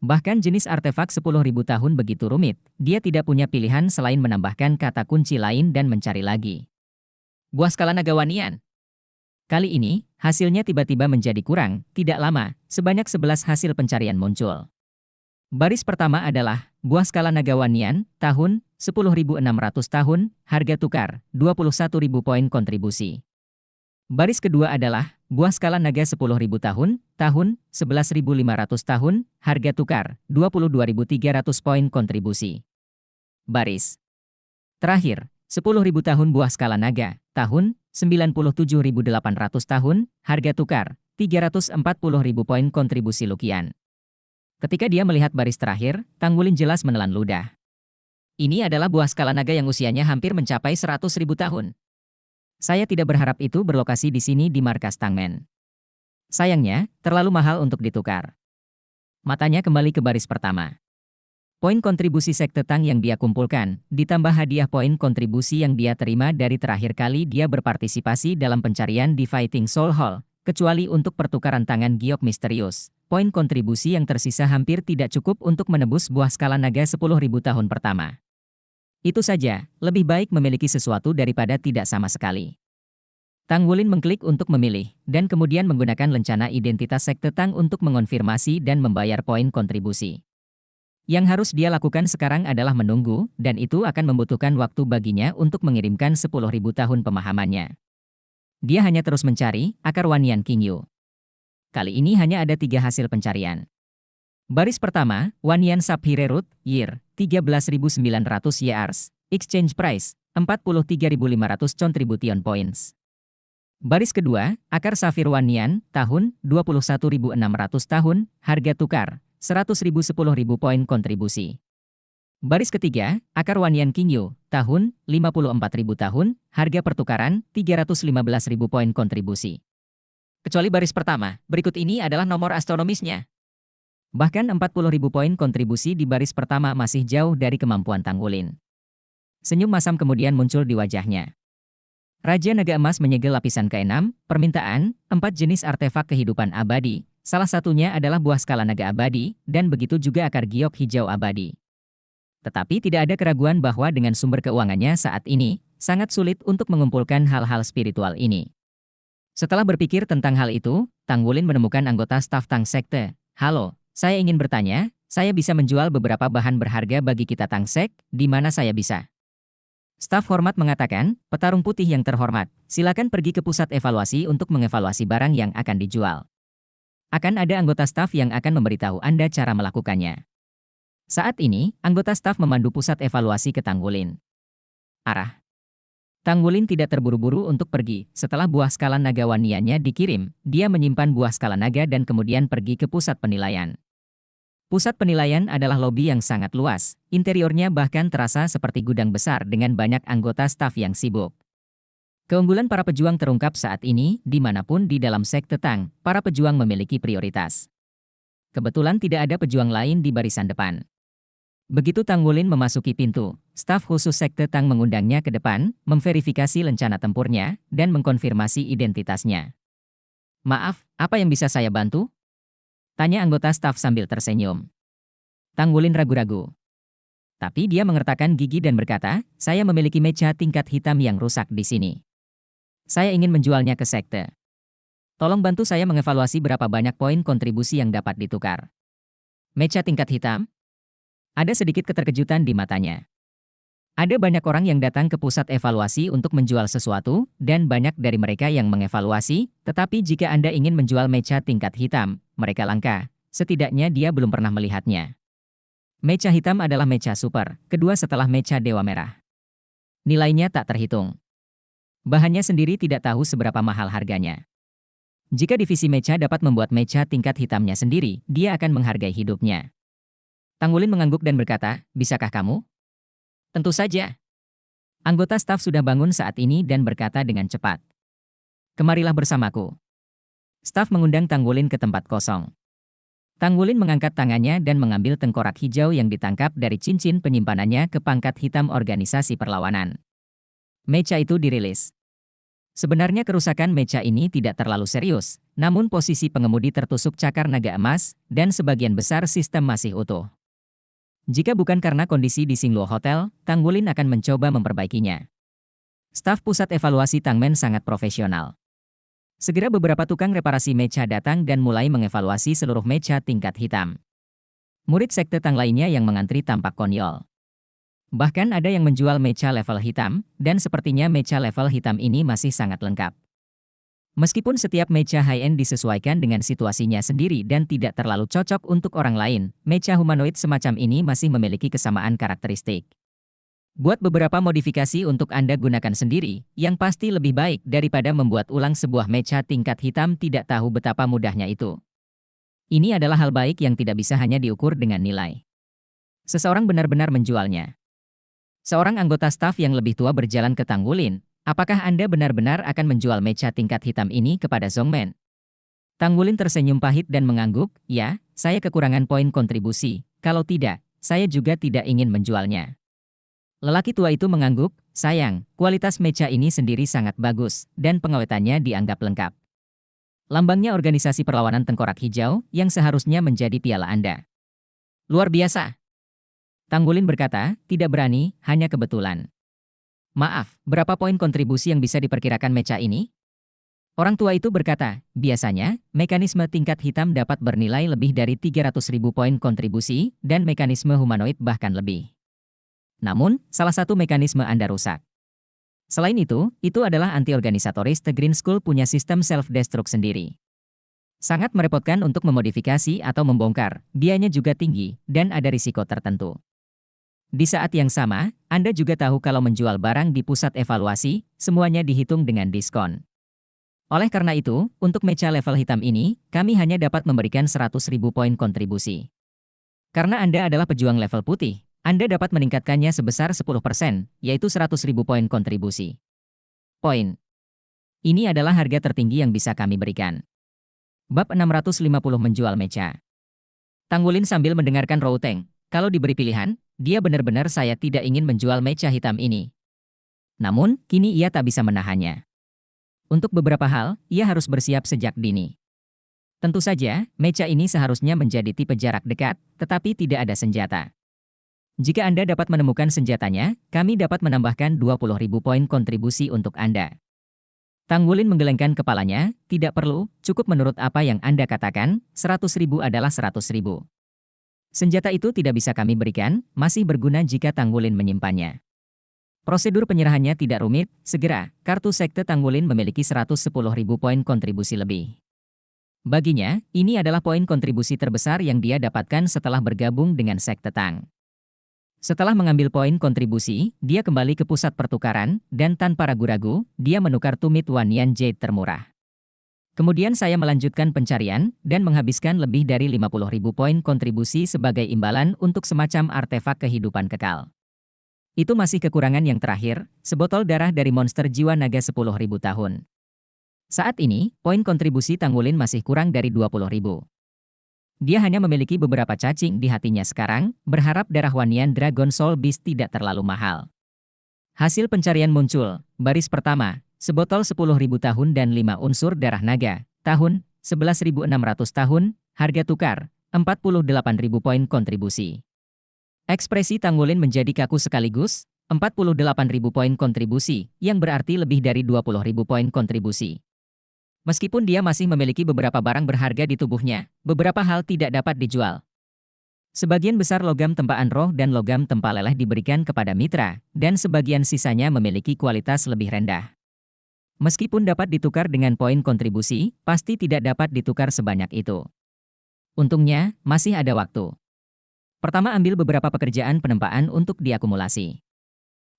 Bahkan jenis artefak 10.000 tahun begitu rumit, dia tidak punya pilihan selain menambahkan kata kunci lain dan mencari lagi. Buah skala naga Wanian. Kali ini, hasilnya tiba-tiba menjadi kurang, tidak lama, sebanyak 11 hasil pencarian muncul. Baris pertama adalah buah skala naga Wanian, tahun 10.600 tahun, harga tukar 21.000 poin kontribusi. Baris kedua adalah buah skala naga 10.000 tahun, tahun 11.500 tahun, harga tukar 22.300 poin kontribusi. Baris terakhir 10.000 tahun buah skala naga, tahun 97.800 tahun, harga tukar 340.000 poin kontribusi lukian. Ketika dia melihat baris terakhir, Tang Wulin jelas menelan ludah. Ini adalah buah skala naga yang usianya hampir mencapai 100.000 tahun. Saya tidak berharap itu berlokasi di sini di markas Tangmen. Sayangnya, terlalu mahal untuk ditukar. Matanya kembali ke baris pertama. Poin kontribusi sekte Tang yang dia kumpulkan, ditambah hadiah poin kontribusi yang dia terima dari terakhir kali dia berpartisipasi dalam pencarian di Fighting Soul Hall, kecuali untuk pertukaran tangan giok misterius. Poin kontribusi yang tersisa hampir tidak cukup untuk menebus buah skala naga 10.000 tahun pertama. Itu saja, lebih baik memiliki sesuatu daripada tidak sama sekali. Tang Wulin mengklik untuk memilih, dan kemudian menggunakan lencana identitas sekte Tang untuk mengonfirmasi dan membayar poin kontribusi. Yang harus dia lakukan sekarang adalah menunggu, dan itu akan membutuhkan waktu baginya untuk mengirimkan 10.000 tahun pemahamannya. Dia hanya terus mencari akar Wanyan Qingyu. Kali ini hanya ada 3 hasil pencarian. Baris pertama, Wanyan Sapphire Root, Year, 13.900 YRs, Exchange Price, 43.500 contribution points. Baris kedua, akar Safir Wanyan, tahun, 21.600 tahun, harga tukar, 100.000 10.000 poin kontribusi. Baris ketiga, akar Wanyan Qingyu, tahun, 54.000 tahun, harga pertukaran, 315.000 poin kontribusi. Kecuali baris pertama, berikut ini adalah nomor astronomisnya. Bahkan 40.000 poin kontribusi di baris pertama masih jauh dari kemampuan Tang Wulin. Senyum masam kemudian muncul di wajahnya. Raja Naga Emas menyegel lapisan ke-6, permintaan, 4 jenis artefak kehidupan abadi. Salah satunya adalah buah skala naga abadi, dan begitu juga akar giok hijau abadi. Tetapi tidak ada keraguan bahwa dengan sumber keuangannya saat ini, sangat sulit untuk mengumpulkan hal-hal spiritual ini. Setelah berpikir tentang hal itu, Tang Wulin menemukan anggota staf Tang Sekte. Halo, saya ingin bertanya, saya bisa menjual beberapa bahan berharga bagi kita Tang Sek, di mana saya bisa? Staf hormat mengatakan, petarung putih yang terhormat, silakan pergi ke pusat evaluasi untuk mengevaluasi barang yang akan dijual. Akan ada anggota staf yang akan memberitahu Anda cara melakukannya. Saat ini, anggota staf memandu pusat evaluasi ke Tang Wulin. Arah. Tang Wulin tidak terburu-buru untuk pergi. Setelah buah skala naga Waniannya dikirim, dia menyimpan buah skala naga dan kemudian pergi ke pusat penilaian. Pusat penilaian adalah lobi yang sangat luas. Interiornya bahkan terasa seperti gudang besar dengan banyak anggota staf yang sibuk. Keunggulan para pejuang terungkap saat ini, dimanapun di dalam sekte Tang, para pejuang memiliki prioritas. Kebetulan tidak ada pejuang lain di barisan depan. Begitu Tang Wulin memasuki pintu, staf khusus sekte Tang mengundangnya ke depan, memverifikasi lencana tempurnya, dan mengkonfirmasi identitasnya. Maaf, apa yang bisa saya bantu? Tanya anggota staf sambil tersenyum. Tang Wulin ragu-ragu. Tapi dia mengertakkan gigi dan berkata, saya memiliki mecha tingkat hitam yang rusak di sini. Saya ingin menjualnya ke sekte. Tolong bantu saya mengevaluasi berapa banyak poin kontribusi yang dapat ditukar. Mecha tingkat hitam? Ada sedikit keterkejutan di matanya. Ada banyak orang yang datang ke pusat evaluasi untuk menjual sesuatu, dan banyak dari mereka yang mengevaluasi, tetapi jika Anda ingin menjual mecha tingkat hitam, mereka langka. Setidaknya dia belum pernah melihatnya. Mecha hitam adalah mecha super, kedua setelah mecha Dewa Merah. Nilainya tak terhitung. Bahannya sendiri tidak tahu seberapa mahal harganya. Jika divisi mecha dapat membuat mecha tingkat hitamnya sendiri, dia akan menghargai hidupnya. Tang Wulin mengangguk dan berkata, bisakah kamu? Tentu saja. Anggota staf sudah bangun saat ini dan berkata dengan cepat. Kemarilah bersamaku. Staf mengundang Tang Wulin ke tempat kosong. Tang Wulin mengangkat tangannya dan mengambil tengkorak hijau yang ditangkap dari cincin penyimpanannya ke pangkat hitam organisasi perlawanan. Mecha itu dirilis. Sebenarnya kerusakan mecha ini tidak terlalu serius, namun posisi pengemudi tertusuk cakar naga emas, dan sebagian besar sistem masih utuh. Jika bukan karena kondisi di Xingluo Hotel, Tang Wulin akan mencoba memperbaikinya. Staf pusat evaluasi Tangmen sangat profesional. Segera beberapa tukang reparasi mecha datang dan mulai mengevaluasi seluruh mecha tingkat hitam. Murid sekte Tang lainnya yang mengantri tampak konyol. Bahkan ada yang menjual mecha level hitam, dan sepertinya mecha level hitam ini masih sangat lengkap. Meskipun setiap mecha high-end disesuaikan dengan situasinya sendiri dan tidak terlalu cocok untuk orang lain, mecha humanoid semacam ini masih memiliki kesamaan karakteristik. Buat beberapa modifikasi untuk Anda gunakan sendiri, yang pasti lebih baik daripada membuat ulang sebuah mecha tingkat hitam tidak tahu betapa mudahnya itu. Ini adalah hal baik yang tidak bisa hanya diukur dengan nilai. Seseorang benar-benar menjualnya. Seorang anggota staf yang lebih tua berjalan ke Tang Wulin. Apakah Anda benar-benar akan menjual mecha tingkat hitam ini kepada Zhongmen? Tang Wulin tersenyum pahit dan mengangguk, ya, saya kekurangan poin kontribusi. Kalau tidak, saya juga tidak ingin menjualnya. Lelaki tua itu mengangguk, sayang, kualitas mecha ini sendiri sangat bagus, dan pengawetannya dianggap lengkap. Lambangnya organisasi perlawanan tengkorak hijau, yang seharusnya menjadi piala Anda. Luar biasa. Tang Wulin berkata, tidak berani, hanya kebetulan. Maaf, berapa poin kontribusi yang bisa diperkirakan mecha ini? Orang tua itu berkata, biasanya, mekanisme tingkat hitam dapat bernilai lebih dari 300.000 poin kontribusi, dan mekanisme humanoid bahkan lebih. Namun, salah satu mekanisme Anda rusak. Selain itu adalah anti-organisatoris The Green School punya sistem self-destruct sendiri. Sangat merepotkan untuk memodifikasi atau membongkar, biayanya juga tinggi, dan ada risiko tertentu. Di saat yang sama, Anda juga tahu kalau menjual barang di pusat evaluasi, semuanya dihitung dengan diskon. Oleh karena itu, untuk mecha level hitam ini, kami hanya dapat memberikan 100.000 poin kontribusi. Karena Anda adalah pejuang level putih, Anda dapat meningkatkannya sebesar 10%, yaitu 100.000 poin kontribusi. Poin. Ini adalah harga tertinggi yang bisa kami berikan. Bab 650 menjual mecha. Tang Wulin sambil mendengarkan Routeng, kalau diberi pilihan, dia benar-benar saya tidak ingin menjual mecha hitam ini. Namun, kini ia tak bisa menahannya. Untuk beberapa hal, ia harus bersiap sejak dini. Tentu saja, mecha ini seharusnya menjadi tipe jarak dekat, tetapi tidak ada senjata. Jika Anda dapat menemukan senjatanya, kami dapat menambahkan 20.000 poin kontribusi untuk Anda. Tang Wulin menggelengkan kepalanya, tidak perlu, cukup menurut apa yang Anda katakan, 100.000 adalah 100.000. Senjata itu tidak bisa kami berikan, masih berguna jika Tang Wulin menyimpannya. Prosedur penyerahannya tidak rumit, segera, kartu sekte Tang Wulin memiliki 110.000 poin kontribusi lebih. Baginya, ini adalah poin kontribusi terbesar yang dia dapatkan setelah bergabung dengan sekte Tang. Setelah mengambil poin kontribusi, dia kembali ke pusat pertukaran, dan tanpa ragu-ragu, dia menukar tumit Wanyan Jade termurah. Kemudian saya melanjutkan pencarian, dan menghabiskan lebih dari 50.000 poin kontribusi sebagai imbalan untuk semacam artefak kehidupan kekal. Itu masih kekurangan yang terakhir, sebotol darah dari monster jiwa naga 10.000 tahun. Saat ini, poin kontribusi Tang Wulin masih kurang dari 20.000. Dia hanya memiliki beberapa cacing di hatinya sekarang, berharap darah Wanyan Dragon Soul Beast tidak terlalu mahal. Hasil pencarian muncul, baris pertama, sebotol 10.000 tahun dan 5 unsur darah naga, tahun, 11.600 tahun, harga tukar, 48.000 poin kontribusi. Ekspresi Tang Wulin menjadi kaku sekaligus, 48.000 poin kontribusi, yang berarti lebih dari 20.000 poin kontribusi. Meskipun dia masih memiliki beberapa barang berharga di tubuhnya, beberapa hal tidak dapat dijual. Sebagian besar logam tempaan roh dan logam tempa leleh diberikan kepada mitra, dan sebagian sisanya memiliki kualitas lebih rendah. Meskipun dapat ditukar dengan poin kontribusi, pasti tidak dapat ditukar sebanyak itu. Untungnya, masih ada waktu. Pertama, ambil beberapa pekerjaan penempaan untuk diakumulasi.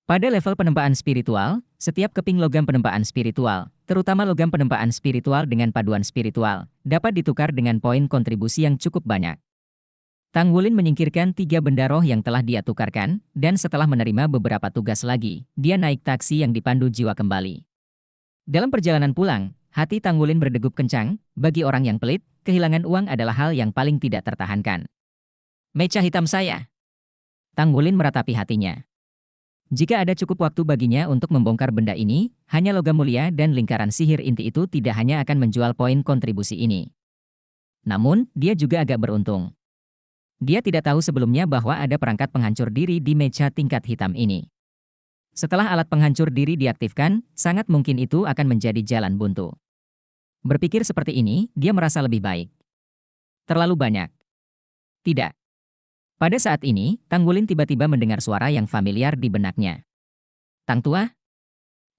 Pada level penempaan spiritual, setiap keping logam penempaan spiritual, terutama logam penempaan spiritual dengan paduan spiritual, dapat ditukar dengan poin kontribusi yang cukup banyak. Tang Wulin menyingkirkan 3 benda roh yang telah dia tukarkan, dan setelah menerima beberapa tugas lagi, dia naik taksi yang dipandu jiwa kembali. Dalam perjalanan pulang, hati Tang Wulin berdegup kencang, bagi orang yang pelit, kehilangan uang adalah hal yang paling tidak tertahankan. Mecha hitam saya. Tang Wulin meratapi hatinya. Jika ada cukup waktu baginya untuk membongkar benda ini, hanya logam mulia dan lingkaran sihir inti itu tidak hanya akan menjual poin kontribusi ini. Namun, dia juga agak beruntung. Dia tidak tahu sebelumnya bahwa ada perangkat penghancur diri di mecha tingkat hitam ini. Setelah alat penghancur diri diaktifkan, sangat mungkin itu akan menjadi jalan buntu. Berpikir seperti ini, dia merasa lebih baik. Terlalu banyak. Tidak. Pada saat ini, Tang Wulin tiba-tiba mendengar suara yang familiar di benaknya. Tang Tua?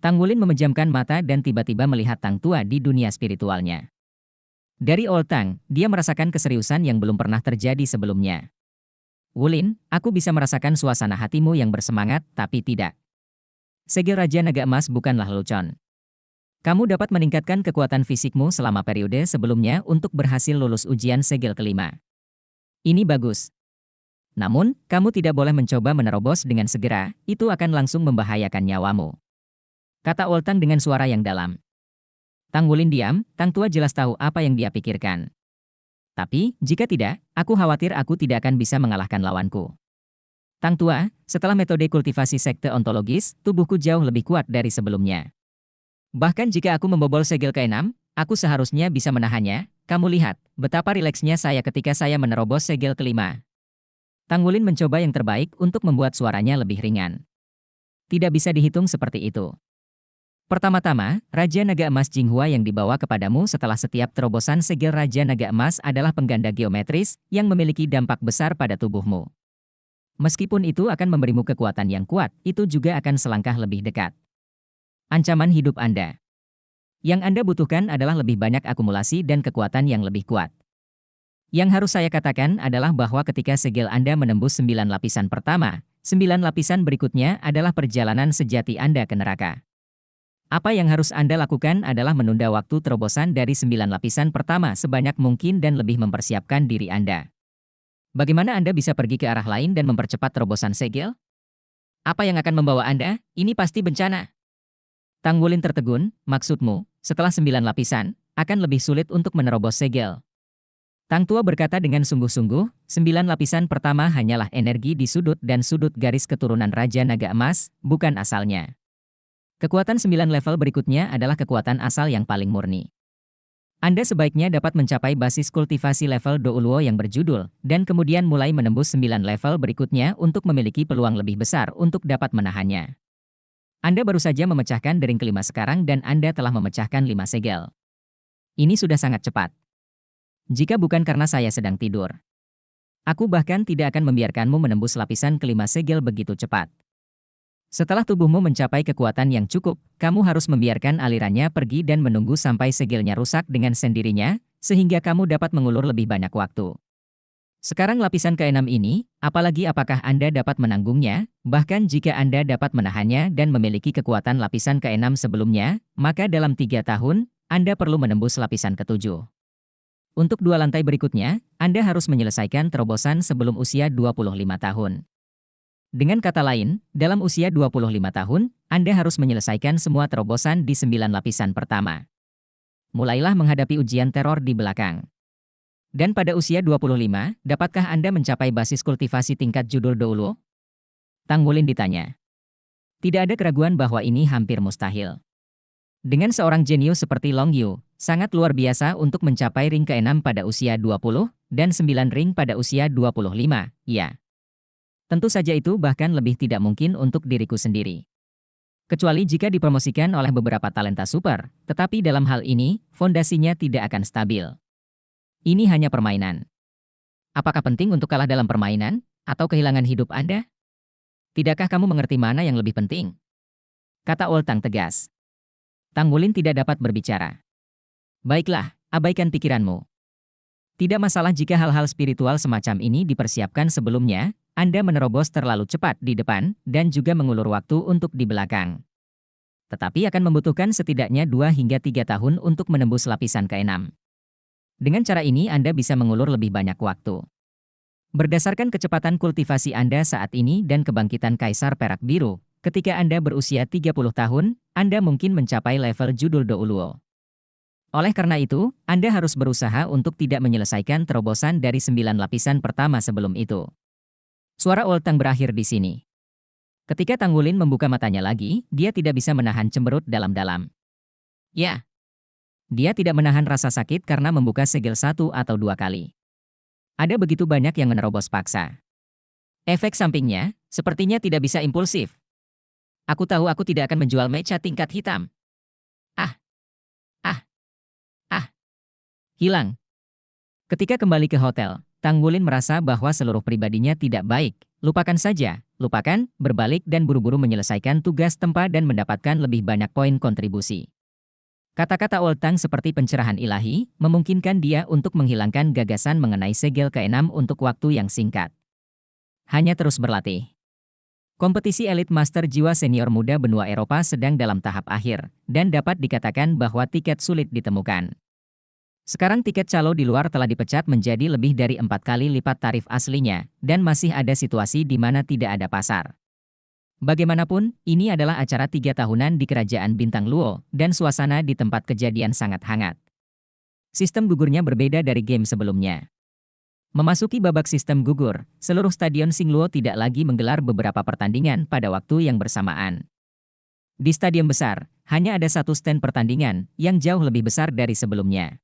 Tang Wulin memejamkan mata dan tiba-tiba melihat Tang Tua di dunia spiritualnya. Dari Old Tang, dia merasakan keseriusan yang belum pernah terjadi sebelumnya. Wulin, aku bisa merasakan suasana hatimu yang bersemangat, tapi tidak. Segel Raja Naga Emas bukanlah lelucon. Kamu dapat meningkatkan kekuatan fisikmu selama periode sebelumnya untuk berhasil lulus ujian segel kelima. Ini bagus. Namun, kamu tidak boleh mencoba menerobos dengan segera, itu akan langsung membahayakan nyawamu. kata Oltang dengan suara yang dalam. Tang Wulin diam, Tang Tua jelas tahu apa yang dia pikirkan. Tapi, jika tidak, aku khawatir aku tidak akan bisa mengalahkan lawanku. Tang Tua, setelah metode kultivasi sekte ontologis, tubuhku jauh lebih kuat dari sebelumnya. Bahkan jika aku membobol segel ke-6, aku seharusnya bisa menahannya. Kamu lihat, betapa rileksnya saya ketika saya menerobos segel ke-5. Tang Wulin mencoba yang terbaik untuk membuat suaranya lebih ringan. Tidak bisa dihitung seperti itu. Pertama-tama, Raja Naga Emas Jinghua yang dibawa kepadamu setelah setiap terobosan segel Raja Naga Emas adalah pengganda geometris yang memiliki dampak besar pada tubuhmu. Meskipun itu akan memberimu kekuatan yang kuat, itu juga akan selangkah lebih dekat. Ancaman hidup Anda. Yang Anda butuhkan adalah lebih banyak akumulasi dan kekuatan yang lebih kuat. Yang harus saya katakan adalah bahwa ketika segel Anda menembus 9 lapisan pertama, 9 lapisan berikutnya adalah perjalanan sejati Anda ke neraka. Apa yang harus Anda lakukan adalah menunda waktu terobosan dari 9 lapisan pertama sebanyak mungkin dan lebih mempersiapkan diri Anda. Bagaimana Anda bisa pergi ke arah lain dan mempercepat terobosan segel? Apa yang akan membawa Anda? Ini pasti bencana. Tang Wulin tertegun, maksudmu, setelah 9 lapisan, akan lebih sulit untuk menerobos segel. Tang Tua berkata dengan sungguh-sungguh, 9 lapisan pertama hanyalah energi di sudut dan sudut garis keturunan Raja Naga Emas, bukan asalnya. Kekuatan 9 level berikutnya adalah kekuatan asal yang paling murni. Anda sebaiknya dapat mencapai basis kultivasi level Douluo yang berjudul, dan kemudian mulai menembus 9 level berikutnya untuk memiliki peluang lebih besar untuk dapat menahannya. Anda baru saja memecahkan dering kelima sekarang dan Anda telah memecahkan 5 segel. Ini sudah sangat cepat. Jika bukan karena saya sedang tidur, aku bahkan tidak akan membiarkanmu menembus lapisan kelima segel begitu cepat. Setelah tubuhmu mencapai kekuatan yang cukup, kamu harus membiarkan alirannya pergi dan menunggu sampai segelnya rusak dengan sendirinya, sehingga kamu dapat mengulur lebih banyak waktu. Sekarang lapisan ke-6 ini, apalagi apakah Anda dapat menanggungnya, bahkan jika Anda dapat menahannya dan memiliki kekuatan lapisan ke-6 sebelumnya, maka dalam 3 tahun, Anda perlu menembus lapisan ke-7. Untuk 2 lantai berikutnya, Anda harus menyelesaikan terobosan sebelum usia 25 tahun. Dengan kata lain, dalam usia 25 tahun, Anda harus menyelesaikan semua terobosan di 9 lapisan pertama. Mulailah menghadapi ujian teror di belakang. Dan pada usia 25, dapatkah Anda mencapai basis kultivasi tingkat judul Douluo? Tang Wulin ditanya. Tidak ada keraguan bahwa ini hampir mustahil. Dengan seorang jenius seperti Long Yu, sangat luar biasa untuk mencapai ring ke-6 pada usia 20, dan 9 ring pada usia 25, ya. Tentu saja itu bahkan lebih tidak mungkin untuk diriku sendiri. Kecuali jika dipromosikan oleh beberapa talenta super, tetapi dalam hal ini, fondasinya tidak akan stabil. Ini hanya permainan. Apakah penting untuk kalah dalam permainan, atau kehilangan hidup Anda? Tidakkah kamu mengerti mana yang lebih penting? Kata Oltang tegas. Tang Wulin tidak dapat berbicara. Baiklah, abaikan pikiranmu. Tidak masalah jika hal-hal spiritual semacam ini dipersiapkan sebelumnya, Anda menerobos terlalu cepat di depan, dan juga mengulur waktu untuk di belakang. Tetapi akan membutuhkan setidaknya 2 hingga 3 tahun untuk menembus lapisan ke-6. Dengan cara ini Anda bisa mengulur lebih banyak waktu. Berdasarkan kecepatan kultivasi Anda saat ini dan kebangkitan Kaisar Perak Biru, ketika Anda berusia 30 tahun, Anda mungkin mencapai level judul Douluo. Oleh karena itu, Anda harus berusaha untuk tidak menyelesaikan terobosan dari 9 lapisan pertama sebelum itu. Suara Oltang berakhir di sini. Ketika Tang Wulin membuka matanya lagi, dia tidak bisa menahan cemberut dalam-dalam. Ya. Dia tidak menahan rasa sakit karena membuka segel 1 atau 2 kali. Ada begitu banyak yang menerobos paksa. Efek sampingnya, sepertinya tidak bisa impulsif. Aku tahu aku tidak akan menjual mecha tingkat hitam. Ah. Hilang. Ketika kembali ke hotel, Tang Wulin merasa bahwa seluruh pribadinya tidak baik. Lupakan saja, lupakan, berbalik dan buru-buru menyelesaikan tugas tempa dan mendapatkan lebih banyak poin kontribusi. Kata-kata Oltang seperti pencerahan ilahi, memungkinkan dia untuk menghilangkan gagasan mengenai segel ke-6 untuk waktu yang singkat. Hanya terus berlatih. Kompetisi elit master jiwa senior muda benua Eropa sedang dalam tahap akhir, dan dapat dikatakan bahwa tiket sulit ditemukan. Sekarang tiket calo di luar telah dipecat menjadi lebih dari 4 kali lipat tarif aslinya, dan masih ada situasi di mana tidak ada pasar. Bagaimanapun, ini adalah acara 3 tahunan di Kerajaan Bintang Luo, dan suasana di tempat kejadian sangat hangat. Sistem gugurnya berbeda dari game sebelumnya. Memasuki babak sistem gugur, seluruh stadion Xingluo tidak lagi menggelar beberapa pertandingan pada waktu yang bersamaan. Di stadion besar, hanya ada satu stand pertandingan yang jauh lebih besar dari sebelumnya.